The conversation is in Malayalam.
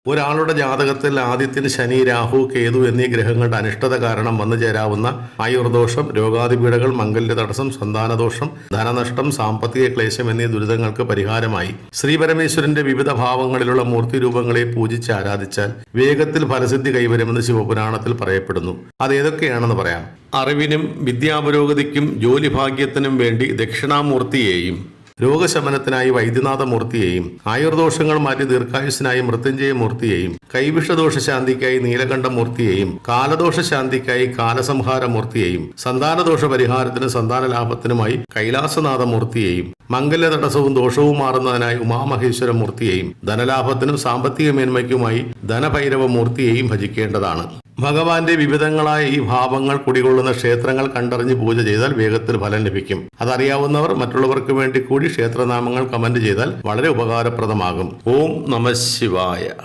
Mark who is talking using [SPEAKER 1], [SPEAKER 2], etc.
[SPEAKER 1] ഒരാളുടെ ജാതകത്തിൽ ആദിത്യൻ, ശനി, രാഹു, കേതു എന്നീ ഗ്രഹങ്ങളുടെ അനിഷ്ടത കാരണം വന്നു ചേരാവുന്ന ആയുർദോഷം, രോഗാതിപീഠകൾ, മംഗല്യ തടസ്സം, സന്താനദോഷം, ധനനഷ്ടം, സാമ്പത്തിക ക്ലേശം എന്നീ ദുരിതങ്ങൾക്ക് പരിഹാരമായി ശ്രീപരമേശ്വരന്റെ വിവിധ ഭാവങ്ങളിലുള്ള മൂർത്തി രൂപങ്ങളെ പൂജിച്ച് ആരാധിച്ചാൽ വേഗത്തിൽ ഫലസിദ്ധി കൈവരുമെന്ന് ശിവപുരാണത്തിൽ പറയപ്പെടുന്നു. അതേതൊക്കെയാണെന്ന് പറയാം. അറിവിനും വിദ്യാപുരോഗതിക്കും ജോലിഭാഗ്യത്തിനും വേണ്ടി ദക്ഷിണാമൂർത്തിയെയും, രോഗശമനത്തിനായി വൈദ്യനാഥമൂർത്തിയെയും, ആയുർദോഷങ്ങൾ മാറ്റി ദീർഘായുസിനായി മൃത്യുഞ്ജയമൂർത്തിയെയും, കൈവിഷദോഷശാന്തിക്കായി നീലകണ്ഠമൂർത്തിയെയും, കാലദോഷശാന്തിക്കായി കാലസംഹാരമൂർത്തിയെയും, സന്താനദോഷ പരിഹാരത്തിനും സന്താനലാഭത്തിനുമായി കൈലാസനാഥമൂർത്തിയെയും, മംഗല്യ തടസ്സവും ദോഷവും മാറുന്നതിനായി ഉമാമഹേശ്വരമൂർത്തിയെയും, ധനലാഭത്തിനും സാമ്പത്തിക മേന്മയ്ക്കുമായി ധനഭൈരവമൂർത്തിയെയും ഭജിക്കേണ്ടതാണ്. ഭഗവാന്റെ വിവിധങ്ങളായ ഈ ഭാവങ്ങൾ കുടികൊള്ളുന്ന ക്ഷേത്രങ്ങൾ കണ്ടറിഞ്ഞ് പൂജ ചെയ്താൽ വേഗത്തിൽ ഫലം ലഭിക്കും. അതറിയാവുന്നവർ മറ്റുള്ളവർക്ക് വേണ്ടി കൂടി ക്ഷേത്രനാമങ്ങൾ കമന്റ് ചെയ്താൽ വളരെ ഉപകാരപ്രദമാകും. ഓം നമഃ ശിവായ.